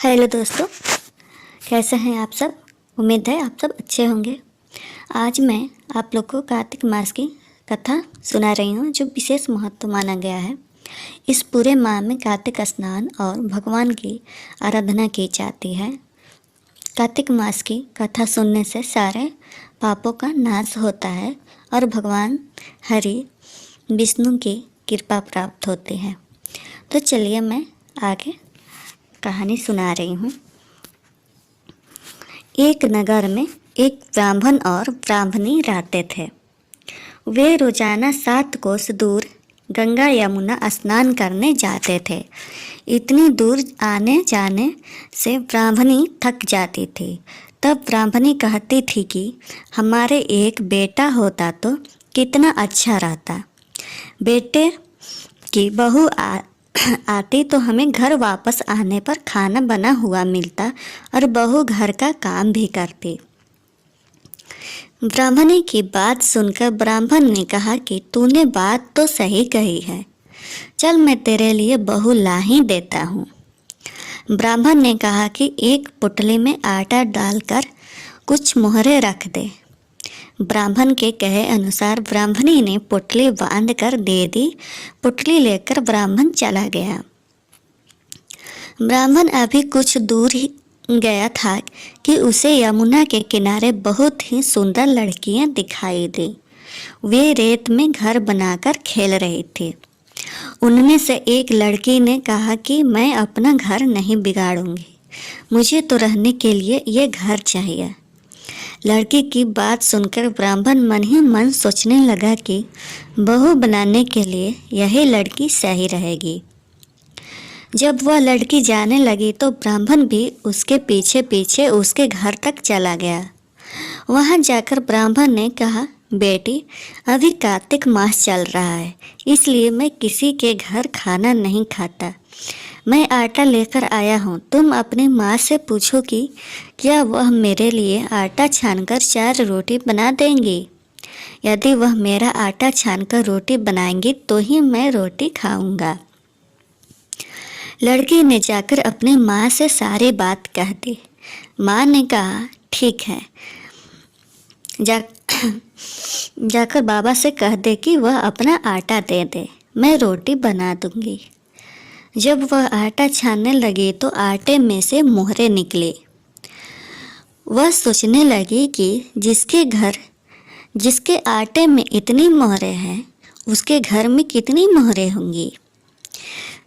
Hello दोस्तों, कैसे हैं आप सब। उम्मीद है आप सब अच्छे होंगे। आज मैं आप लोग को कार्तिक मास की कथा सुना रही हूँ जो विशेष महत्व माना गया है। इस पूरे माह में कार्तिक स्नान और भगवान की आराधना की जाती है। कार्तिक मास की कथा सुनने से सारे पापों का नाश होता है और भगवान हरि विष्णु की कृपा प्राप्त होती है। तो चलिए मैं आगे कहानी सुना रही हूँ। एक नगर में एक ब्राह्मण और ब्राह्मणी रहते थे। वे रोजाना 7 कोस दूर गंगा यमुना स्नान करने जाते थे। इतनी दूर आने जाने से ब्राह्मणी थक जाती थी। तब ब्राह्मणी कहती थी कि हमारे एक बेटा होता तो कितना अच्छा रहता। बेटे की बहू आती तो हमें घर वापस आने पर खाना बना हुआ मिलता और बहू घर का काम भी करती। ब्राह्मणी की बात सुनकर ब्राह्मण ने कहा कि तूने बात तो सही कही है, चल मैं तेरे लिए बहू ला ही देता हूँ। ब्राह्मण ने कहा कि एक पुटली में आटा डालकर कुछ मोहरे रख दे। ब्राह्मण के कहे अनुसार ब्राह्मणी ने पुटली बांध कर दे दी। पुटली लेकर ब्राह्मण चला गया। ब्राह्मण अभी कुछ दूर ही गया था कि उसे यमुना के किनारे बहुत ही सुंदर लड़कियां दिखाई दी। वे रेत में घर बनाकर खेल रही थी। उनमें से एक लड़की ने कहा कि मैं अपना घर नहीं बिगाड़ूंगी, मुझे तो रहने के लिए ये घर चाहिए। लड़की की बात सुनकर ब्राह्मण मन ही मन सोचने लगा कि बहू बनाने के लिए यही लड़की सही रहेगी। जब वह लड़की जाने लगी तो ब्राह्मण भी उसके पीछे पीछे उसके घर तक चला गया। वहां जाकर ब्राह्मण ने कहा, बेटी अभी कार्तिक मास चल रहा है, इसलिए मैं किसी के घर खाना नहीं खाता। मैं आटा लेकर आया हूँ, तुम अपनी माँ से पूछो कि क्या वह मेरे लिए आटा छानकर 4 रोटी बना देंगी। यदि वह मेरा आटा छानकर रोटी बनाएंगी तो ही मैं रोटी खाऊंगा। लड़की ने जाकर अपनी माँ से सारी बात कह दी। माँ ने कहा, ठीक है, जाकर बाबा से कह दे कि वह अपना आटा दे दे, मैं रोटी बना दूंगी। जब वह आटा छानने लगी तो आटे में से मोहरे निकले। वह सोचने लगी कि जिसके आटे में इतनी मोहरे हैं उसके घर में कितनी मोहरे होंगी।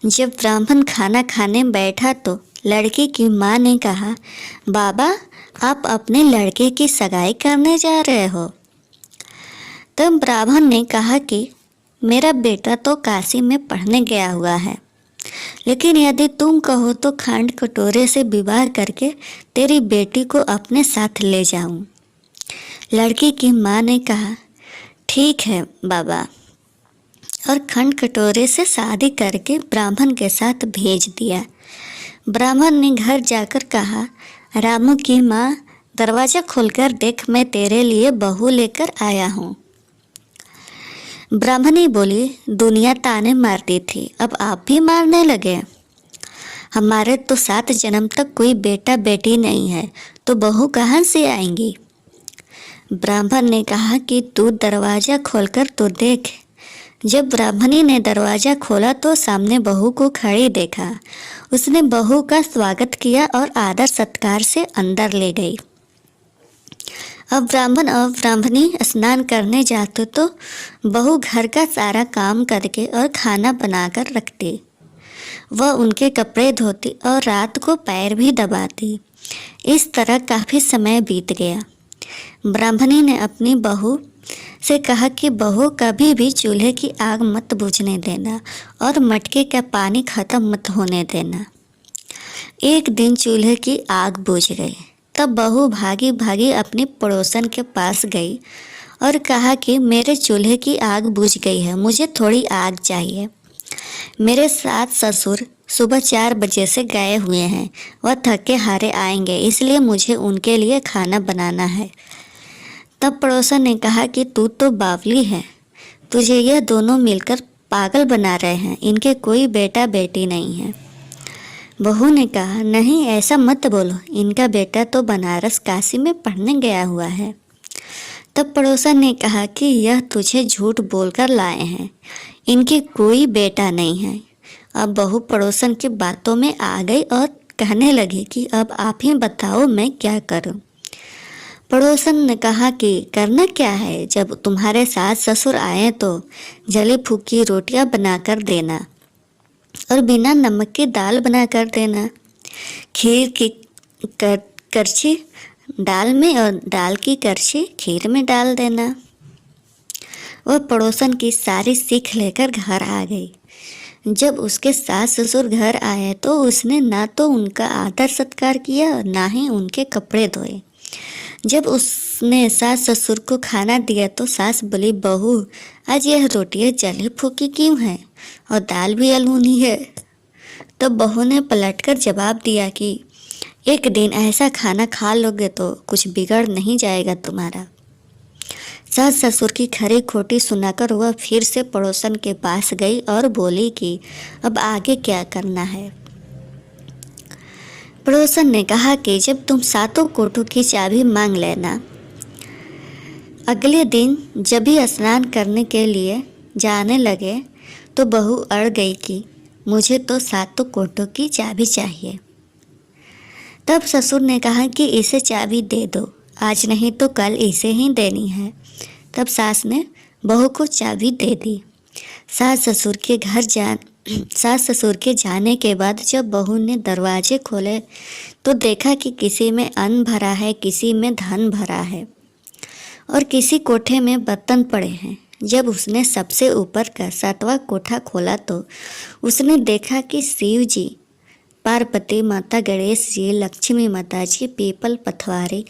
जब ब्राह्मण खाना खाने बैठा तो लड़की की माँ ने कहा, बाबा आप अपने लड़के की सगाई करने जा रहे हो। तब ब्राह्मण ने कहा कि मेरा बेटा तो काशी में पढ़ने गया हुआ है, लेकिन यदि तुम कहो तो खांड कटोरे से विवाह करके तेरी बेटी को अपने साथ ले जाऊं। लड़की की माँ ने कहा, ठीक है बाबा, और खंड कटोरे से शादी करके ब्राह्मण के साथ भेज दिया। ब्राह्मण ने घर जाकर कहा, रामू की माँ दरवाज़ा खोलकर देख, मैं तेरे लिए बहू लेकर आया हूँ। ब्राह्मणी बोली, दुनिया ताने मारती थी, अब आप भी मारने लगे। हमारे तो 7 जन्म तक कोई बेटा बेटी नहीं है, तो बहू कहाँ से आएंगी। ब्राह्मण ने कहा कि तू दरवाज़ा खोलकर तो देख। जब ब्राह्मणी ने दरवाज़ा खोला तो सामने बहू को खड़ी देखा। उसने बहू का स्वागत किया और आदर सत्कार से अंदर ले गई। अब ब्राह्मण और ब्राह्मणी स्नान करने जाते तो बहू घर का सारा काम करके और खाना बनाकर रखती। वह उनके कपड़े धोती और रात को पैर भी दबाती। इस तरह काफ़ी समय बीत गया। ब्राह्मणी ने अपनी बहू से कहा कि बहू कभी भी चूल्हे की आग मत बुझने देना और मटके का पानी ख़त्म मत होने देना। एक दिन चूल्हे की आग बुझ गई। तब बहू भागी भागी अपनी पड़ोसन के पास गई और कहा कि मेरे चूल्हे की आग बुझ गई है, मुझे थोड़ी आग चाहिए। मेरे सास ससुर सुबह 4 बजे से गए हुए हैं, वह थके हारे आएंगे, इसलिए मुझे उनके लिए खाना बनाना है। तब पड़ोसन ने कहा कि तू तो बावली है, तुझे यह दोनों मिलकर पागल बना रहे हैं, इनके कोई बेटा बेटी नहीं है। बहू ने कहा, नहीं ऐसा मत बोलो, इनका बेटा तो बनारस काशी में पढ़ने गया हुआ है। तब पड़ोसन ने कहा कि यह तुझे झूठ बोलकर लाए हैं, इनके कोई बेटा नहीं है। अब बहू पड़ोसन की बातों में आ गई और कहने लगी कि अब आप ही बताओ मैं क्या करूं। पड़ोसन ने कहा कि करना क्या है, जब तुम्हारे सास ससुर आए तो जली फूकी रोटियां बनाकर देना और बिना नमक की दाल बनाकर देना, खीर की करछी दाल में और दाल की करछी खीर में डाल देना। वह पड़ोसन की सारी सीख लेकर घर आ गई। जब उसके सास ससुर घर आए तो उसने ना तो उनका आदर सत्कार किया और ना ही उनके कपड़े धोए। जब उसने सास ससुर को खाना दिया तो सास बोली, बहू आज यह रोटियां जली फूकी क्यों है और दाल भी अलूनी है। तो बहू ने पलटकर जवाब दिया कि एक दिन ऐसा खाना खा लोगे तो कुछ बिगड़ नहीं जाएगा तुम्हारा। सास ससुर की खरी खोटी सुनाकर वह फिर से पड़ोसन के पास गई और बोली कि अब आगे क्या करना है। पड़ोसन ने कहा कि जब तुम सातों कोठों की चाबी मांग लेना। अगले दिन जब भी स्नान करने के लिए जाने लगे तो बहू अड़ गई कि मुझे तो सातों कोठों की चाबी चाहिए। तब ससुर ने कहा कि इसे चाबी दे दो, आज नहीं तो कल इसे ही देनी है। तब सास ने बहू को चाबी दे दी। सास ससुर के जाने के बाद जब बहू ने दरवाजे खोले तो देखा कि किसी में अन्न भरा है, किसी में धन भरा है और किसी कोठे में बर्तन पड़े हैं। जब उसने सबसे ऊपर का 7वां कोठा खोला तो उसने देखा कि शिव जी, पार्वती माता, गणेश जी, लक्ष्मी माता जी, पीपल पथवारी,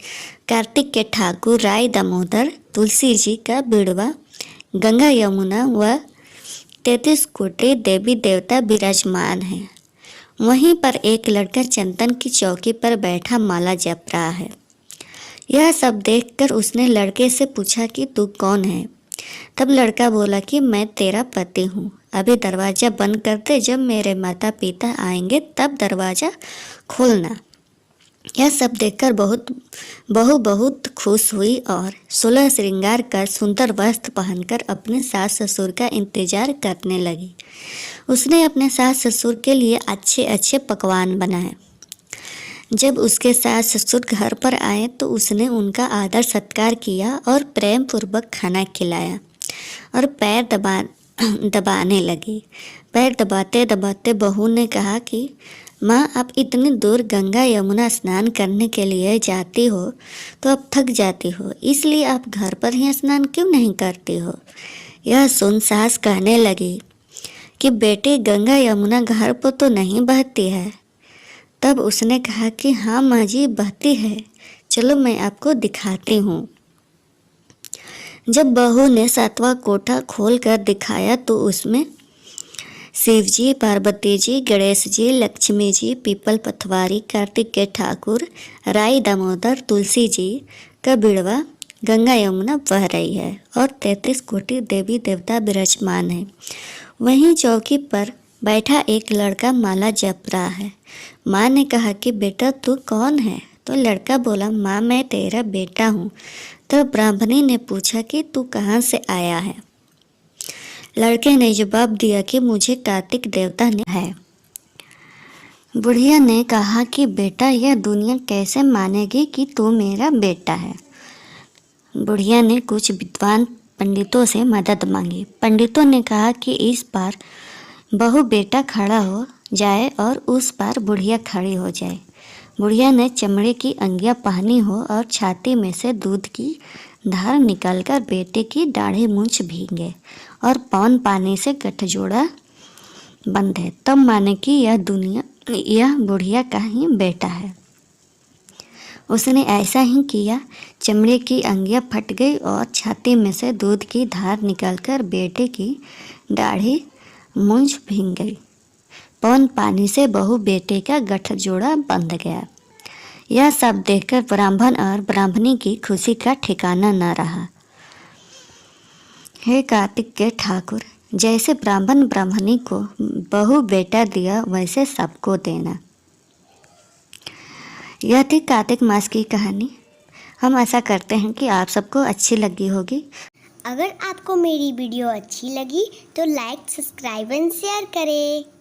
कार्तिक के ठाकुर, राय दामोदर, तुलसी जी का बिड़वा, गंगा यमुना व 33 कोटि देवी देवता विराजमान हैं। वहीं पर एक लड़का चंदन की चौकी पर बैठा माला जप रहा है। यह सब देखकर उसने लड़के से पूछा कि तू कौन है। तब लड़का बोला कि मैं तेरा पति हूँ, अभी दरवाज़ा बंद कर दे, जब मेरे माता पिता आएंगे तब दरवाज़ा खोलना। यह सब देखकर बहू बहुत खुश हुई और 16 श्रृंगार कर सुंदर वस्त्र पहनकर अपने सास ससुर का इंतजार करने लगी। उसने अपने सास ससुर के लिए अच्छे अच्छे पकवान बनाए। जब उसके सास ससुर घर पर आए तो उसने उनका आदर सत्कार किया और प्रेम पूर्वक खाना खिलाया और पैर दबाने लगी। पैर दबाते दबाते बहू ने कहा कि माँ, आप इतनी दूर गंगा यमुना स्नान करने के लिए जाती हो तो अब थक जाती हो, इसलिए आप घर पर ही स्नान क्यों नहीं करती हो। यह सुन सास कहने लगी कि बेटे, गंगा यमुना घर पर तो नहीं बहती है। तब उसने कहा कि हाँ माँ जी, बहती है, चलो मैं आपको दिखाती हूँ। जब बहू ने 7वां कोठा खोल कर दिखाया तो उसमें शिव जी, पार्वती जी, गणेश जी, लक्ष्मी जी, पीपल पथवारी, कार्तिक के ठाकुर, राय दामोदर, तुलसी जी का बिड़वा, गंगा यमुना बह रही है और 33 कोटि देवी देवता विराजमान है। वहीं चौकी पर बैठा एक लड़का माला जप रहा है। माँ ने कहा कि बेटा तू कौन है। तो लड़का बोला, माँ मैं तेरा बेटा हूँ। तो ब्राह्मणी ने पूछा कि तू कहाँ से आया है। लड़के ने जवाब दिया कि मुझे कार्तिक देवता ने है। बुढ़िया ने कहा कि बेटा, यह दुनिया कैसे मानेगी कि तू मेरा बेटा है। बुढ़िया ने कुछ विद्वान पंडितों से मदद मांगी। पंडितों ने कहा कि इस पार बहू बेटा खड़ा हो जाए और उस पार बुढ़िया खड़ी हो जाए। बुढ़िया ने चमड़े की अंगियां पहनी हो और छाती में से दूध की धार निकालकर बेटे की दाढ़ी मूंछ भींगे और पौन पानी से गठजोड़ा बंधे, तब माने कि यह बुढ़िया का ही बेटा है। उसने ऐसा ही किया। चमड़े की अंगियां फट गई और छाती में से दूध की धार निकालकर बेटे की दाढ़ी मूंछ भींग गई। पौन पानी से बहू बेटे का गठजोड़ा बंध गया। यह सब देखकर ब्राह्मण और ब्राह्मणी की खुशी का ठिकाना न रहा। हे कार्तिक के ठाकुर, जैसे ब्राह्मण ब्राह्मणी को बहू बेटा दिया वैसे सबको देना। यह थी कार्तिक मास की कहानी। हम आशा करते हैं कि आप सबको अच्छी लगी होगी। अगर आपको मेरी वीडियो अच्छी लगी तो लाइक, सब्सक्राइब एंड शेयर करें।